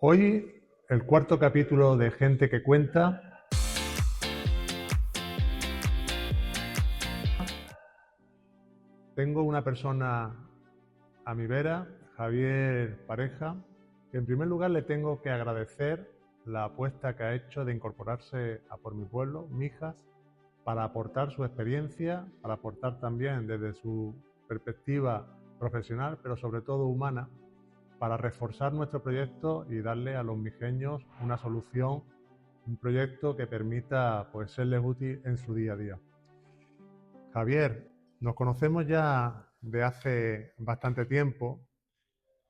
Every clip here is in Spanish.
Hoy, el cuarto capítulo de Gente que Cuenta. Tengo una persona a mi vera, Javier Pareja, que en primer lugar le tengo que agradecer la apuesta que ha hecho de incorporarse a Por Mi Pueblo, Mijas, para aportar su experiencia, para aportar también desde su perspectiva profesional, pero sobre todo humana, para reforzar nuestro proyecto y darle a los mijeños una solución, un proyecto que permita pues, serles útil en su día a día. Javier, nos conocemos ya de hace bastante tiempo.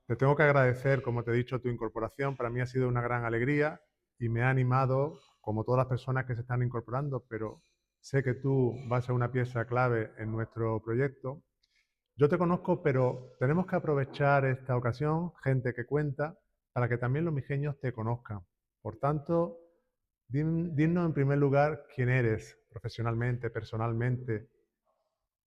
Te tengo que agradecer, como te he dicho, tu incorporación. Para mí ha sido una gran alegría y me ha animado, como todas las personas que se están incorporando, pero sé que tú vas a ser una pieza clave en nuestro proyecto. Yo te conozco, pero tenemos que aprovechar esta ocasión, gente que cuenta, para que también los mijeños te conozcan. Por tanto, dinos en primer lugar quién eres profesionalmente, personalmente,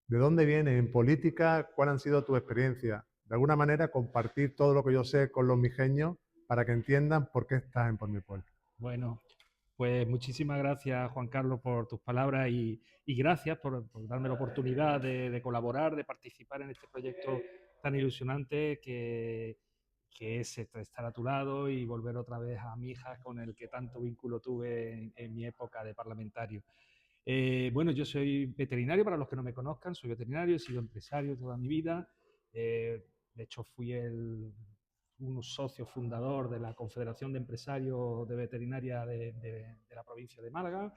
de dónde vienes en política, cuál han sido tus experiencias. De alguna manera, compartir todo lo que yo sé con los mijeños para que entiendan por qué estás en Por Mi Pueblo. Bueno, pues muchísimas gracias, Juan Carlos, por tus palabras y gracias por darme la oportunidad de colaborar, de participar en este proyecto tan ilusionante que es estar a tu lado y volver otra vez a mi hija con el que tanto vínculo tuve en mi época de parlamentario. Bueno, yo soy veterinario, para los que no me conozcan, soy veterinario, he sido empresario toda mi vida. De hecho, fui un socio fundador de la Confederación de Empresarios de Veterinaria de la provincia de Málaga.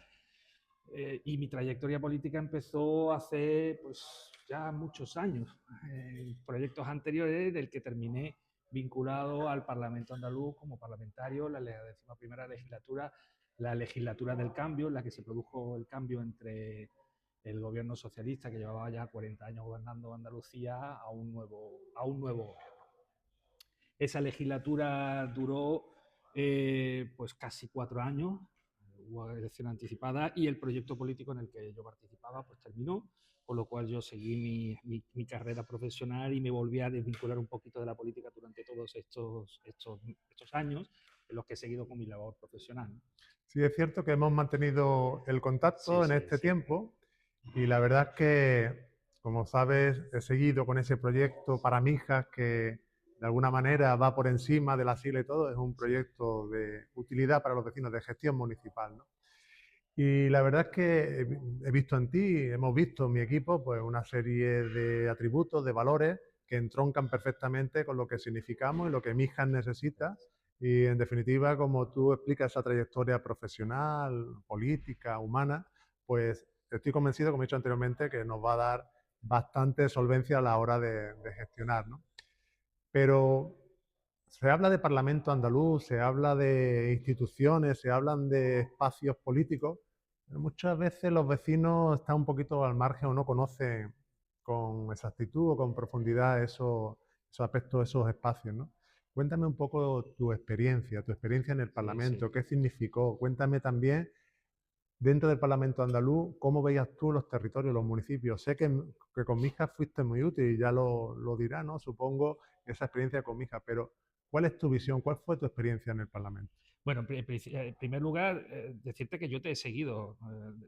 Y mi trayectoria política empezó hace pues, ya muchos años, en proyectos anteriores del que terminé vinculado al Parlamento andaluz como parlamentario, la 11ª legislatura, la legislatura del cambio, en la que se produjo el cambio entre el gobierno socialista, que llevaba ya 40 años gobernando Andalucía, a un nuevo gobierno. Esa legislatura duró pues casi 4 años, hubo elección anticipada y el proyecto político en el que yo participaba pues terminó, con lo cual yo seguí mi carrera profesional y me volví a desvincular un poquito de la política durante todos estos años en los que he seguido con mi labor profesional. Sí, es cierto que hemos mantenido el Sí, contacto en sí, este sí. tiempo y la verdad es que, como sabes, he seguido con ese proyecto para Mijas que de alguna manera va por encima de la sigla y todo. Es un Sí. proyecto de utilidad para los vecinos, de gestión municipal, ¿no? Y la verdad es que he visto en ti, hemos visto en mi equipo, pues una serie de atributos, de valores que entroncan perfectamente con lo que significamos y lo que Mijas necesita. Y en definitiva, como tú explicas esa trayectoria profesional, política, humana, pues estoy convencido, como he dicho anteriormente, que nos va a dar bastante solvencia a la hora de gestionar, ¿no? Pero se habla de Parlamento andaluz, se habla de instituciones, se hablan de espacios políticos, pero muchas veces los vecinos están un poquito al margen o no conocen con exactitud o con profundidad esos aspectos, esos espacios, ¿no? Cuéntame un poco tu experiencia en el Sí, sí. Parlamento, qué significó. Cuéntame también, dentro del Parlamento andaluz, cómo veías tú los territorios, los municipios. Sé que con Mijas fuiste muy útil y ya lo dirá, ¿no? Supongo esa experiencia con Mijas, pero ¿cuál es tu visión? ¿Cuál fue tu experiencia en el Parlamento? Bueno, en primer lugar, decirte que yo te he seguido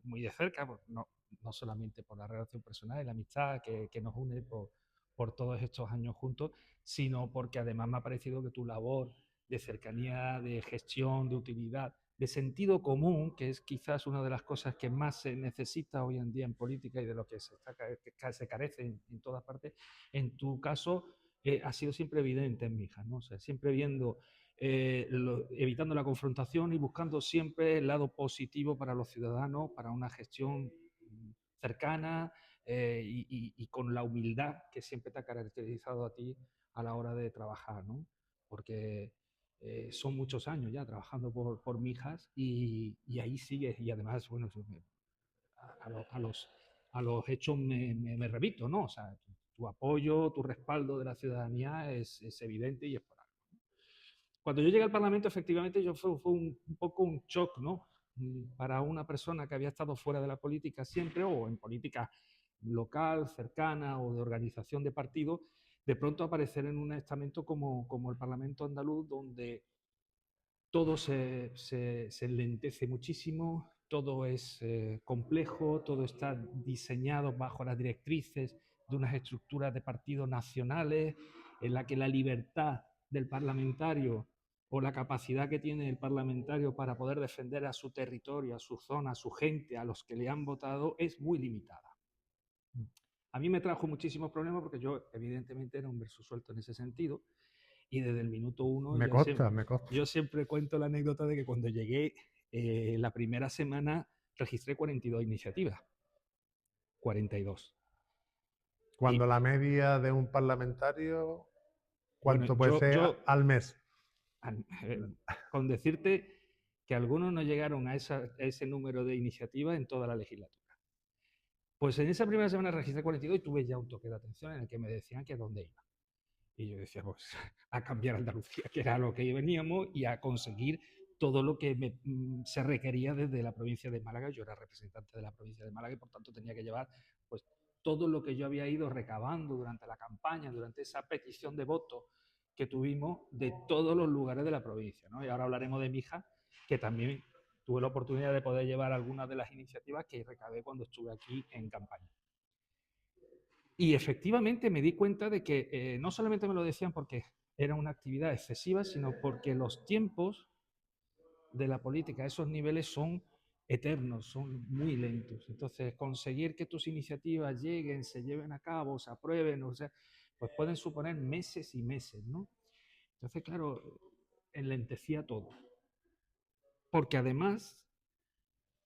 muy de cerca, pues, no solamente por la relación personal y la amistad que nos une por todos estos años juntos, sino porque además me ha parecido que tu labor de cercanía, de gestión, de utilidad, de sentido común, que es quizás una de las cosas que más se necesita hoy en día en política y de lo que se carece en todas partes, en tu caso ha sido siempre evidente en mi hija, ¿no? O sea, siempre viendo evitando la confrontación y buscando siempre el lado positivo para los ciudadanos, para una gestión cercana y con la humildad que siempre te ha caracterizado a ti a la hora de trabajar, ¿no? Porque son muchos años ya trabajando por Mijas y ahí sigues y además, bueno, a los hechos me remito, ¿no? O sea, tu apoyo, tu respaldo de la ciudadanía es evidente y es por algo. Cuando yo llegué al Parlamento, efectivamente, fue un poco un shock, ¿no? Para una persona que había estado fuera de la política siempre, o en política local, cercana o de organización de partido, de pronto aparecer en un estamento como el Parlamento andaluz, donde todo se enlentece muchísimo, todo es complejo, todo está diseñado bajo las directrices de unas estructuras de partidos nacionales en la que la libertad del parlamentario o la capacidad que tiene el parlamentario para poder defender a su territorio, a su zona, a su gente, a los que le han votado, es muy limitada. A mí me trajo muchísimos problemas porque yo evidentemente era un verso suelto en ese sentido y desde el minuto uno Me consta, me consta. yo siempre cuento la anécdota de que cuando llegué la primera semana registré 42 iniciativas. 42. Cuando Y la media de un parlamentario, bueno, ¿cuánto puede ser al mes? Con decirte que algunos no llegaron a ese número de iniciativas en toda la legislatura. Pues en esa primera semana registré 42 y tuve ya un toque de atención en el que me decían que a dónde iba. Y yo decía, pues a cambiar Andalucía, que era lo que veníamos, y a conseguir todo lo que se requería desde la provincia de Málaga. Yo era representante de la provincia de Málaga y por tanto tenía que llevar pues todo lo que yo había ido recabando durante la campaña, durante esa petición de voto que tuvimos de todos los lugares de la provincia, ¿no? Y ahora hablaremos de Mija, que también tuve la oportunidad de poder llevar algunas de las iniciativas que recabé cuando estuve aquí en campaña. Y efectivamente me di cuenta de que no solamente me lo decían porque era una actividad excesiva, sino porque los tiempos de la política a esos niveles son eternos, son muy lentos. Entonces, conseguir que tus iniciativas lleguen, se lleven a cabo, se aprueben, o sea, pues pueden suponer meses y meses, ¿no? Entonces, claro, enlentecía todo. Porque además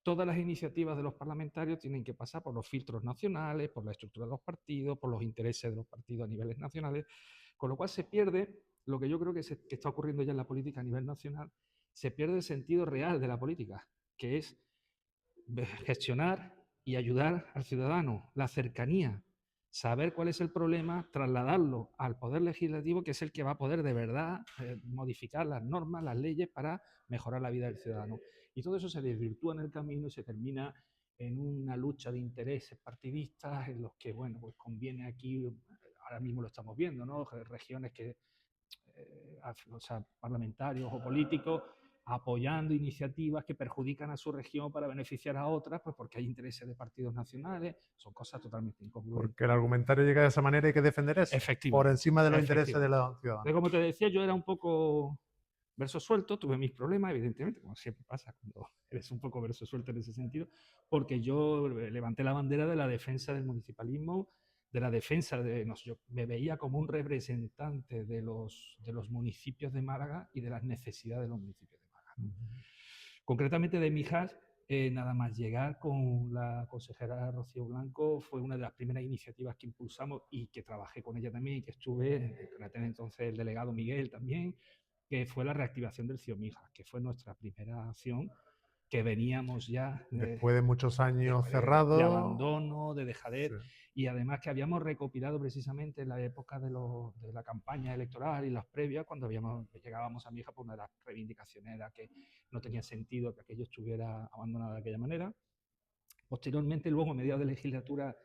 todas las iniciativas de los parlamentarios tienen que pasar por los filtros nacionales, por la estructura de los partidos, por los intereses de los partidos a niveles nacionales, con lo cual se pierde lo que yo creo que está ocurriendo ya en la política a nivel nacional, se pierde el sentido real de la política, que es gestionar y ayudar al ciudadano, la cercanía, saber cuál es el problema, trasladarlo al Poder Legislativo, que es el que va a poder de verdad modificar las normas, las leyes para mejorar la vida del ciudadano. Y todo eso se desvirtúa en el camino y se termina en una lucha de intereses partidistas en los que, bueno, pues conviene aquí, ahora mismo lo estamos viendo, ¿no? Regiones que, o sea, parlamentarios o políticos apoyando iniciativas que perjudican a su región para beneficiar a otras, pues porque hay intereses de partidos nacionales, son cosas totalmente incongruentes. Porque el argumentario llega de esa manera y hay que defender eso, por encima de los intereses de los ciudadanos. Como te decía, yo era un poco verso suelto, tuve mis problemas, evidentemente, como siempre pasa cuando eres un poco verso suelto en ese sentido, porque yo levanté la bandera de la defensa del municipalismo, de la defensa de... yo me veía como un representante de los municipios de Málaga y de las necesidades de los municipios de Málaga. Concretamente de Mijas, nada más llegar con la consejera Rocío Blanco fue una de las primeras iniciativas que impulsamos y que trabajé con ella también y que estuve, con entonces el delegado Miguel también, que fue la reactivación del CIO Mijas, que fue nuestra primera acción, que veníamos ya... después de muchos años cerrados. De abandono, de dejadez, sí. Y además que habíamos recopilado precisamente en la época de la campaña electoral y las previas, cuando llegábamos a Mijas, pues una de las reivindicaciones era que no tenía sentido que aquello estuviera abandonado de aquella manera. Posteriormente, luego, a mediados de legislatura,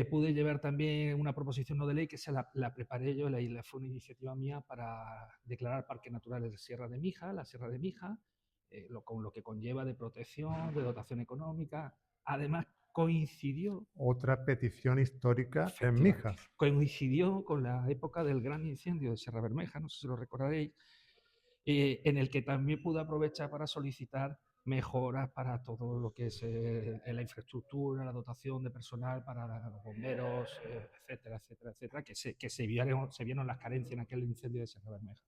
pude llevar también una proposición no de ley que la preparé yo, fue una iniciativa mía para declarar parques naturales de Sierra de Mijas, la Sierra de Mijas, con lo que conlleva de protección, de dotación económica. Además, coincidió... Otra petición histórica en Mijas. Coincidió con la época del gran incendio de Sierra Bermeja, no sé si lo recordaréis, en el que también pude aprovechar para solicitar mejoras para todo lo que es la infraestructura, la dotación de personal para los bomberos, etcétera, etcétera, etcétera, que se vieron las carencias en aquel incendio de Sierra Bermeja.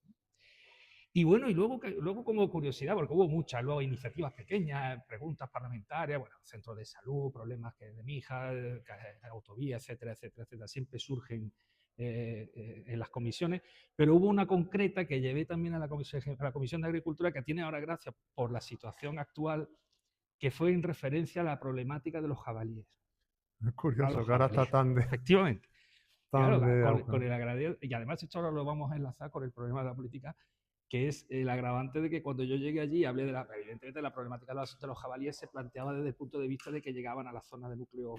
Y bueno, y luego como curiosidad, porque hubo muchas luego iniciativas pequeñas, preguntas parlamentarias, bueno, centros de salud, problemas de Mijas, autovías, etcétera, etcétera, etcétera, siempre surgen en las comisiones, pero hubo una concreta que llevé también a la Comisión de Agricultura, que tiene ahora gracia por la situación actual, que fue en referencia a la problemática de los jabalíes. Es curioso que ahora está tan de... Efectivamente. Claro, con el agravante, y además esto ahora lo vamos a enlazar con el problema de la política, que es el agravante de que cuando yo llegué allí, hablé evidentemente de la problemática de los jabalíes, se planteaba desde el punto de vista de que llegaban a la zona de núcleo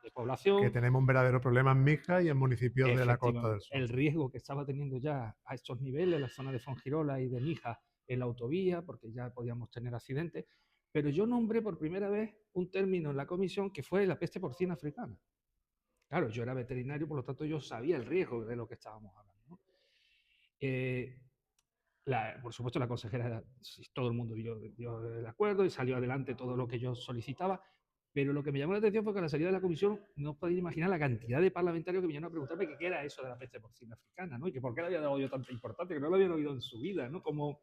de población. Que tenemos un verdadero problema en Mijas y en municipios de la Costa del Sol. El riesgo que estaba teniendo ya a estos niveles, la zona de Fongirola y de Mijas, en la autovía, porque ya podíamos tener accidentes, pero yo nombré por primera vez un término en la comisión que fue la peste porcina africana. Claro, yo era veterinario, por lo tanto yo sabía el riesgo de lo que estábamos hablando, ¿no? Eh, por supuesto, la consejera, todo el mundo dio el acuerdo y salió adelante todo lo que yo solicitaba, pero lo que me llamó la atención fue que a la salida de la comisión no os podéis imaginar la cantidad de parlamentarios que vinieron a preguntarme qué era eso de la peste porcina africana, ¿no? Y que por qué le había dado yo tanta importancia, que no lo habían oído en su vida, ¿no? Como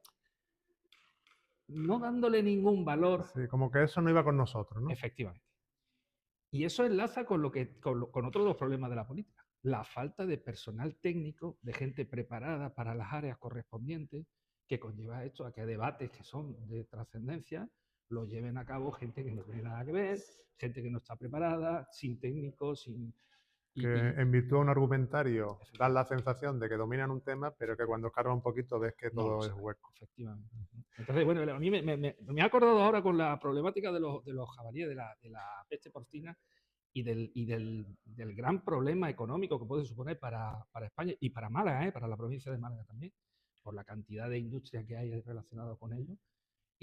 no dándole ningún valor. Sí, como que eso no iba con nosotros, ¿no? Efectivamente. Y eso enlaza con, con otro de los problemas de la política, la falta de personal técnico, de gente preparada para las áreas correspondientes, que conlleva esto a que debates que son de trascendencia lo lleven a cabo gente que no tiene nada que ver, gente que no está preparada, sin técnicos, sin... Que en virtud de un argumentario dan la Efectivamente. sensación de que dominan un tema, pero que cuando escarba un poquito ves que No lo todo es sabe, hueco. efectivamente. Entonces, bueno, a mí me ha acordado ahora con la problemática de los jabalíes, de la peste porcina, del gran problema económico que puede suponer para España y para Málaga, para la provincia de Málaga también, por la cantidad de industria que hay relacionada con ello.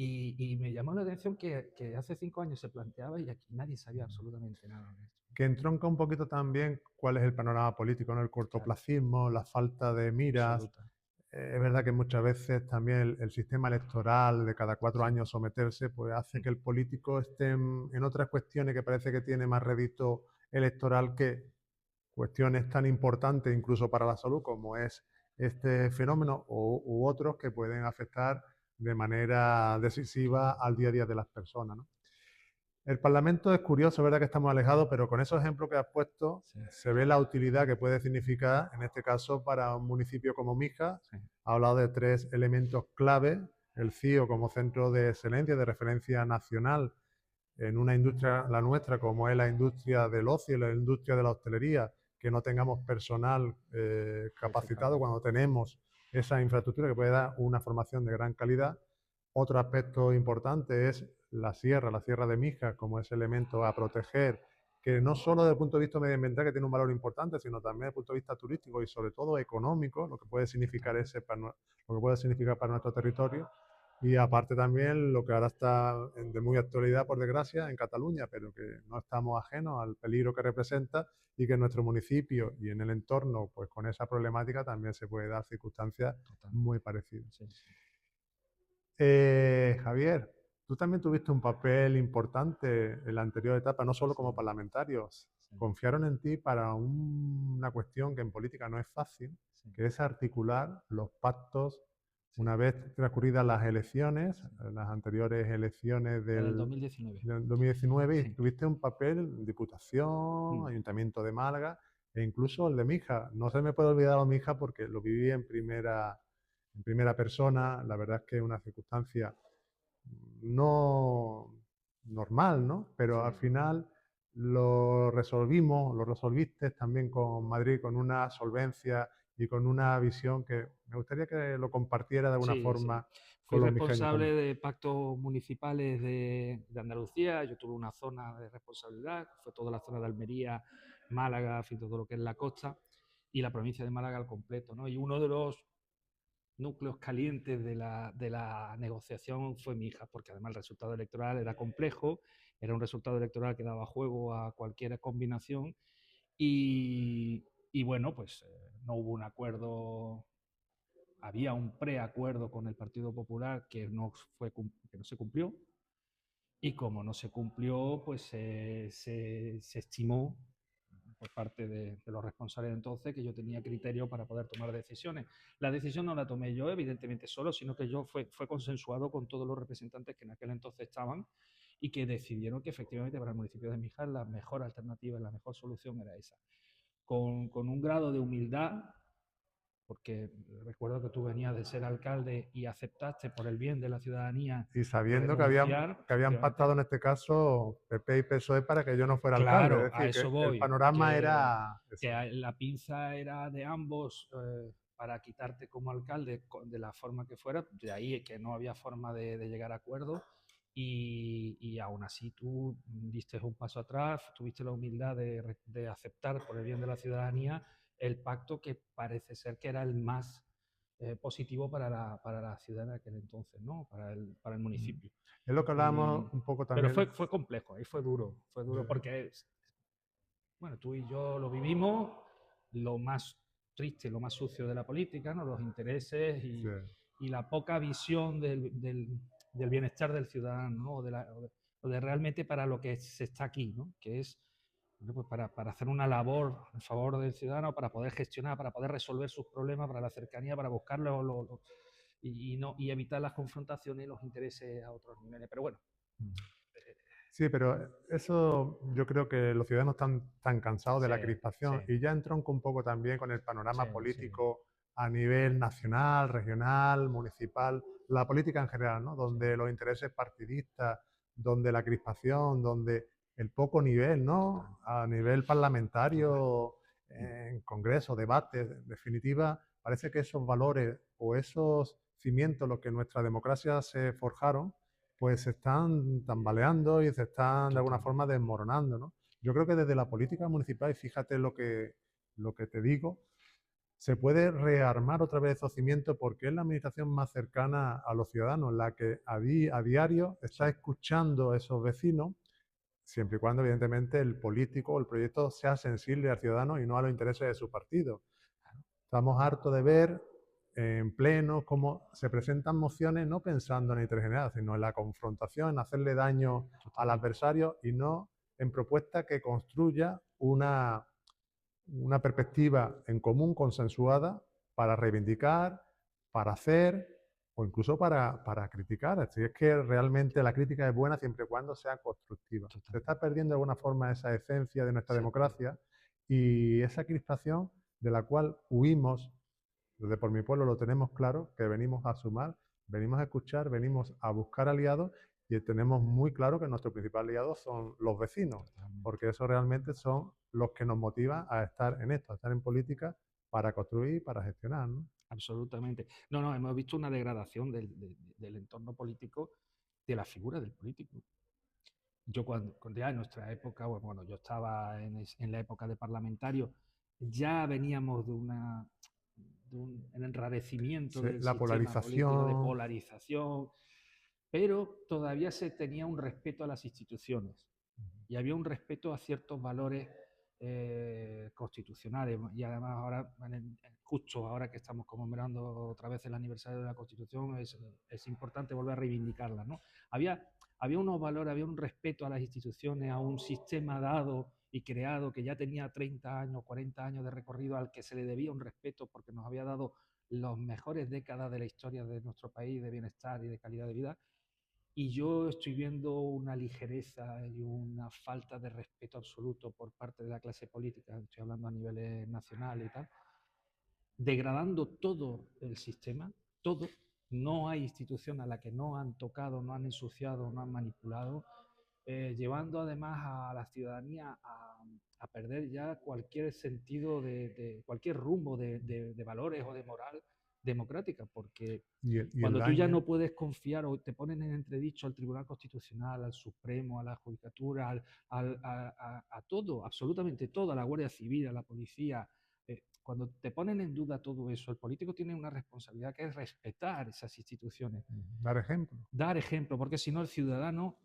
Y me llamó la atención que hace 5 años se planteaba y aquí nadie sabía absolutamente nada de esto. Que entronca un poquito también cuál es el panorama político, ¿no? El Claro, cortoplacismo, la falta de miras. absoluta. Es verdad que muchas veces también el sistema electoral de cada 4 años someterse, pues hace que el político esté en otras cuestiones que parece que tiene más rédito electoral que cuestiones tan importantes incluso para la salud como es este fenómeno u otros que pueden afectar de manera decisiva al día a día de las personas, ¿no? El Parlamento es curioso, verdad que estamos alejados, pero con esos ejemplos que has puesto Sí, se ve la utilidad que puede significar, en este caso, para un municipio como Mijas. sí, Ha hablado de 3 elementos clave: el CIO como centro de excelencia, de referencia nacional en una industria, la nuestra, como es la industria del ocio, la industria de la hostelería, que no tengamos personal capacitado perfectamente. cuando tenemos esa infraestructura que puede dar una formación de gran calidad. Otro aspecto importante es la sierra de Mijas, como ese elemento a proteger, que no solo desde el punto de vista medioambiental, que tiene un valor importante, sino también desde el punto de vista turístico y sobre todo económico, lo que puede significar, lo que puede significar para nuestro territorio. Y aparte también lo que ahora está de muy actualidad, por desgracia, en Cataluña, pero que no estamos ajenos al peligro que representa y que en nuestro municipio y en el entorno, pues con esa problemática también se puede dar circunstancias Totalmente. muy parecidas. Sí, sí. Javier, tú también tuviste un papel importante en la anterior etapa, no solo Sí, como parlamentario. sí, Confiaron en ti para una cuestión que en política no es fácil, sí, que es articular los pactos sí, una vez transcurridas las elecciones, sí. las anteriores elecciones En el 2019. del 2019, y Sí. tuviste un papel en Diputación, Mm, Ayuntamiento de Málaga e incluso el de Mija. No se me puede olvidar a Mija porque lo viví en primera persona. La verdad es que es una circunstancia no normal, ¿no? Pero al sí. final lo resolviste también con Madrid, con una solvencia y con una visión que me gustaría que lo compartiera de alguna Sí, sí. forma Fui con los mijeños responsable también. de pactos municipales de Andalucía. Yo tuve una zona de responsabilidad, que fue toda la zona de Almería, Málaga, en fin, todo lo que es la costa, y la provincia de Málaga al completo, ¿no? Y uno de los núcleos calientes de la negociación fue mi hija, porque además el resultado electoral era complejo, era un resultado electoral que daba juego a cualquier combinación y bueno, pues no hubo un acuerdo, había un preacuerdo con el Partido Popular que no se cumplió y como no se cumplió, pues se estimó por parte de los responsables de entonces que yo tenía criterio para poder tomar decisiones. La decisión no la tomé yo, evidentemente, solo, sino que fue consensuado con todos los representantes que en aquel entonces estaban y que decidieron que efectivamente para el municipio de Mijar la mejor alternativa, la mejor solución era esa. Con un grado de humildad, porque recuerdo que tú venías de ser alcalde y aceptaste por el bien de la ciudadanía Y sabiendo renunciar, que habían efectivamente. pactado en este caso PP y PSOE para que yo no fuera alcalde. Claro, Es a decir, eso que el voy, panorama era ese. que la pinza era de ambos para quitarte como alcalde de la forma que fuera, de ahí que no había forma de llegar a acuerdo y aún así tú diste un paso atrás, tuviste la humildad de aceptar por el bien de la ciudadanía el pacto que parece ser que era el más positivo para la ciudad de aquel entonces, ¿no? Para el municipio. Es lo que hablábamos un poco Pero también. fue complejo, ahí fue duro porque, bueno, tú y yo lo vivimos, lo más triste, lo más sucio de la política, ¿no? Los intereses Sí. y la poca visión del bienestar del ciudadano, ¿no? O de realmente para lo que se está aquí, ¿no? Que es bueno, pues para hacer una labor en favor del ciudadano, para poder gestionar, para poder resolver sus problemas, para la cercanía, para buscarlo y evitar las confrontaciones y los intereses a otros niveles. Pero bueno, Sí, pero eso yo creo que los ciudadanos están tan cansados de sí, la sí, crispación y ya entronco un poco también con el sí, panorama sí, político a nivel nacional, regional, municipal, la política en general, ¿no? sí, Donde los intereses partidistas, donde la crispación, donde el poco nivel, total, ¿no? A nivel total. parlamentario, en congresos, debates, en definitiva, parece que esos valores o esos cimientos, los que nuestra democracia se forjaron, pues se están tambaleando y se están de alguna Total. forma desmoronando, ¿no? Yo creo que desde la política municipal, y fíjate lo que te digo, se puede rearmar otra vez esos cimientos porque es la administración más cercana a los ciudadanos, la que a diario Sí, está escuchando a esos vecinos, siempre y cuando evidentemente el político o el proyecto sea sensible al ciudadano y no a los intereses de su partido. Estamos hartos de ver en pleno cómo se presentan mociones no pensando en el interés general, sino en la confrontación, en hacerle daño al totalmente. adversario y no en propuesta que construya una perspectiva en común, consensuada, para reivindicar, para hacer o incluso para criticar. Así es que realmente la crítica es buena siempre y cuando sea constructiva. Se está Totalmente. perdiendo de alguna forma esa esencia de nuestra Sí, democracia y esa crispación de la cual huimos desde por mi pueblo lo tenemos claro, que venimos a sumar, venimos a escuchar, venimos a buscar aliados y tenemos muy claro que nuestro principal aliado son los vecinos, totalmente. porque eso realmente son los que nos motivan a estar en esto, a estar en política para construir, para gestionar, ¿no? Absolutamente. No, no, hemos visto una degradación del entorno político, de la figura del político. Yo cuando ya en nuestra época, bueno, yo estaba en la época de parlamentario, ya veníamos de un enrarecimiento del La sistema político, de polarización, polarización, pero todavía se tenía un respeto a las instituciones y había un respeto a ciertos valores constitucionales. Y además ahora, justo ahora que estamos conmemorando otra vez el aniversario de la Constitución, es importante volver a reivindicarla, ¿no? Había unos valores, había un respeto a las instituciones, a un sistema dado y creado que ya tenía 30 años, 40 años de recorrido, al que se le debía un respeto porque nos había dado las mejores décadas de la historia de nuestro país, de bienestar y de calidad de vida. Y yo estoy viendo una ligereza y una falta de respeto absoluto por parte de la clase política, estoy hablando a niveles nacionales y tal, degradando todo el sistema, todo. No hay institución a la que no han tocado, no han ensuciado, no han manipulado, llevando además a la ciudadanía a perder ya cualquier sentido cualquier rumbo de valores o de moral democrática, porque y el cuando tú ya daño, no puedes confiar o te ponen en entredicho al Tribunal Constitucional, al Supremo, a la Judicatura, a todo, absolutamente todo, a la Guardia Civil, a la policía, cuando te ponen en duda todo eso, el político tiene una responsabilidad que es respetar esas instituciones, dar ejemplo. dar ejemplo, porque si no el ciudadano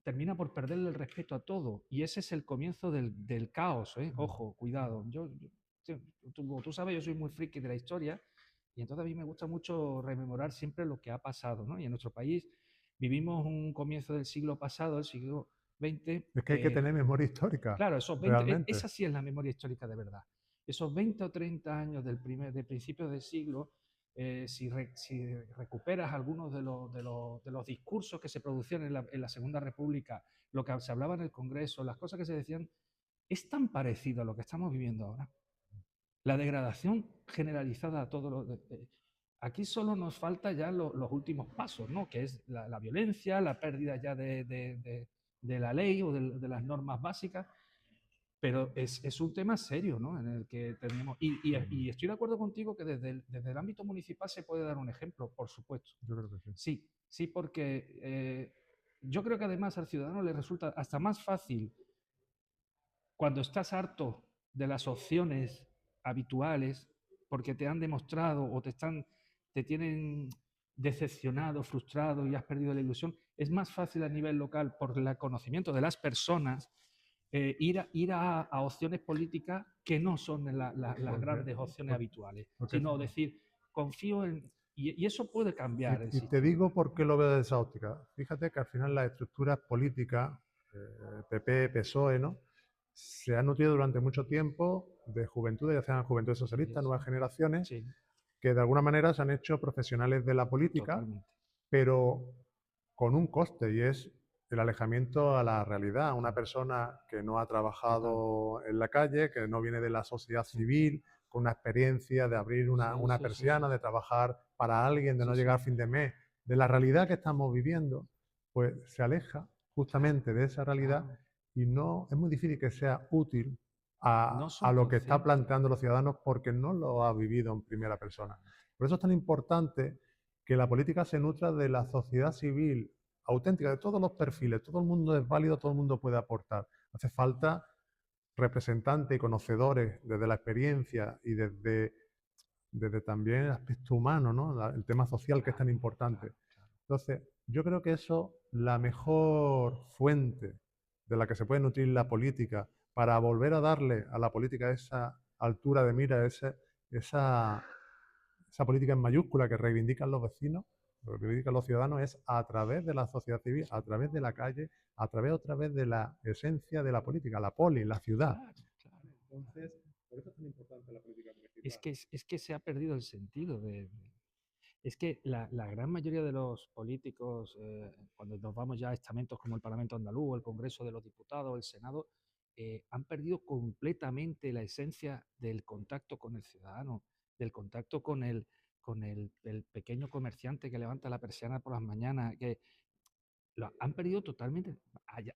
termina por perderle el respeto a todo. Y ese es el comienzo del caos, ¿eh? Ojo, cuidado. Tú sabes, yo soy muy friki de la historia y entonces a mí me gusta mucho rememorar siempre lo que ha pasado, ¿no? Y en nuestro país vivimos un comienzo del siglo pasado, el siglo XX. Es que hay que tener memoria histórica, Claro, realmente. esa sí es la memoria histórica de verdad. Esos 20 o 30 años de principios del siglo, si recuperas algunos de los discursos que se producían en la Segunda República, lo que se hablaba en el Congreso, las cosas que se decían, es tan parecido a lo que estamos viviendo ahora. La degradación generalizada a todos los... aquí solo nos falta ya los últimos pasos, ¿no? Que es la violencia, la pérdida ya de la ley o de las normas básicas, pero es un tema serio, ¿no? En el que tenemos... Y estoy de acuerdo contigo que desde el ámbito municipal se puede dar un ejemplo, por supuesto. Yo creo que sí. Sí, sí, porque yo creo que además al ciudadano le resulta hasta más fácil cuando estás harto de las opciones habituales porque te han demostrado o te tienen decepcionado, frustrado y has perdido la ilusión, es más fácil a nivel local, por el conocimiento de las personas, ir a opciones políticas que no son las grandes opciones habituales, Porque, sino decir, confío en... Y eso puede cambiar el y te sistema. digo por qué lo veo desde esa óptica. Fíjate que al final las estructuras políticas, PP, PSOE, ¿no? Se han nutrido durante mucho tiempo de juventudes, ya sean juventudes socialistas, nuevas generaciones, Sí, que de alguna manera se han hecho profesionales de la política, totalmente. pero con un coste, y es el alejamiento a la realidad. Una persona que no ha Total. trabajado en la calle, que no viene de la sociedad Sí, civil, con una experiencia de abrir sí, una sí, sí, sí. persiana, de trabajar para alguien, de no Sí, llegar a sí. fin de mes, de la realidad que estamos viviendo, pues se aleja Claro, justamente de esa realidad claro. y no es muy difícil que sea útil No a son lo que está conscientes. planteando los ciudadanos porque no lo ha vivido en primera persona. Por eso es tan importante que la política se nutra de la sociedad civil auténtica, de todos los perfiles. Todo el mundo es válido, todo el mundo puede aportar. Hace falta representantes y conocedores desde la experiencia y desde también el aspecto humano, ¿no? El tema social que es tan Claro, importante. claro, claro. Entonces, yo creo que eso, la mejor fuente de la que se puede nutrir la política para volver a darle a la política esa altura de mira, esa, esa política en mayúscula que reivindican los vecinos, lo que reivindican los ciudadanos, es a través de la sociedad civil, a través de la calle, a través otra vez de la esencia de la política, la poli, la ciudad. Claro, claro, claro. Entonces, por eso es tan importante la política Es municipal. que, es que se ha perdido el sentido es que la gran mayoría de los políticos, cuando nos vamos ya a estamentos como el Parlamento Andaluz, el Congreso de los Diputados, el Senado, han perdido completamente la esencia del contacto con el ciudadano, del contacto con el pequeño comerciante que levanta la persiana por las mañanas, que lo han perdido totalmente,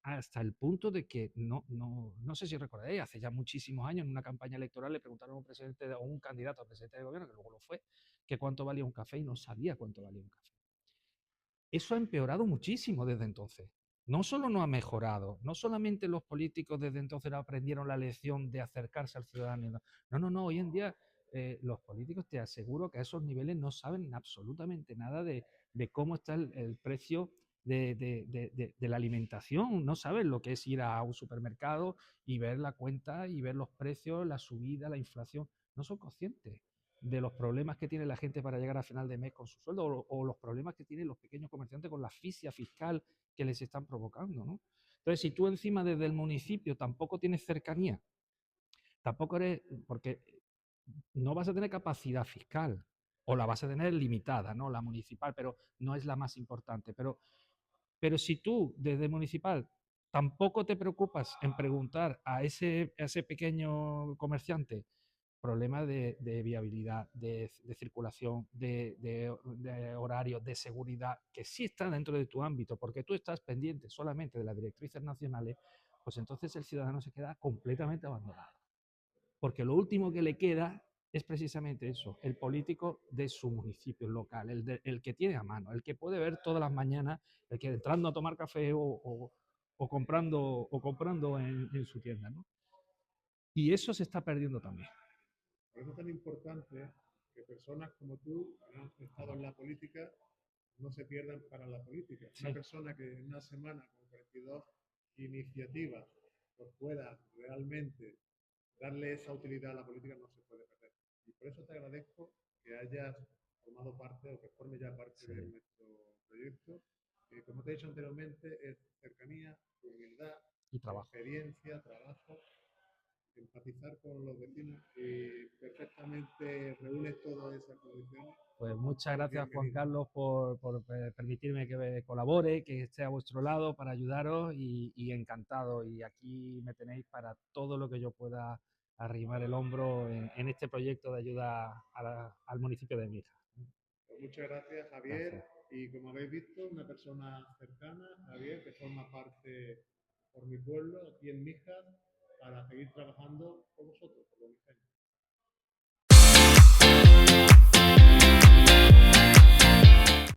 hasta el punto de que no sé si recordáis, hace ya muchísimos años en una campaña electoral le preguntaron a un presidente o un candidato a presidente de gobierno, que luego lo fue, que cuánto valía un café y no sabía cuánto valía un café. Eso ha empeorado muchísimo desde entonces. No solo no ha mejorado, no solamente los políticos desde entonces aprendieron la lección de acercarse al ciudadano. No, hoy en día los políticos te aseguro que a esos niveles no saben absolutamente nada de cómo está el precio de la alimentación, no saben lo que es ir a un supermercado y ver la cuenta y ver los precios, la subida, la inflación, no son conscientes de los problemas que tiene la gente para llegar a final de mes con su sueldo o los problemas que tienen los pequeños comerciantes con la asfixia fiscal que les están provocando, ¿no? Entonces, si tú encima desde el municipio tampoco tienes cercanía, tampoco eres, porque no vas a tener capacidad fiscal o la vas a tener limitada, ¿no? La municipal, pero no es la más importante. Pero si tú desde municipal tampoco te preocupas en preguntar a ese pequeño comerciante problemas de viabilidad, de circulación, de horarios, de seguridad, que sí está dentro de tu ámbito, porque tú estás pendiente solamente de las directrices nacionales, pues entonces el ciudadano se queda completamente abandonado. Porque lo último que le queda es precisamente eso, el político de su municipio local, el que tiene a mano, el que puede ver todas las mañanas, el que entrando a tomar café o comprando en su tienda, ¿no? Y eso se está perdiendo también. Por eso es tan importante que personas como tú, que han estado en la política, no se pierdan para la política. Una Sí, persona que en una semana con 42 iniciativas pues pueda realmente darle esa utilidad a la política no se puede perder. Y por eso te agradezco que hayas formado parte o que forme ya parte de sí. nuestro proyecto. Como te he dicho anteriormente, es cercanía, humildad, Y trabajo. experiencia, trabajo, empatizar con los vecinos y perfectamente reúne todas esas condiciones. Pues muchas Pues gracias, Juan bienvenido. Carlos, por permitirme que colabore, que esté a vuestro lado para ayudaros y encantado. Y aquí me tenéis para todo lo que yo pueda arrimar el hombro en este proyecto de ayuda al municipio de Mija. Pues muchas gracias, Javier. Gracias. Y como habéis visto, una persona cercana, Javier, que forma parte por mi pueblo, aquí en Mijas, para seguir trabajando con vosotros, por los mijanos.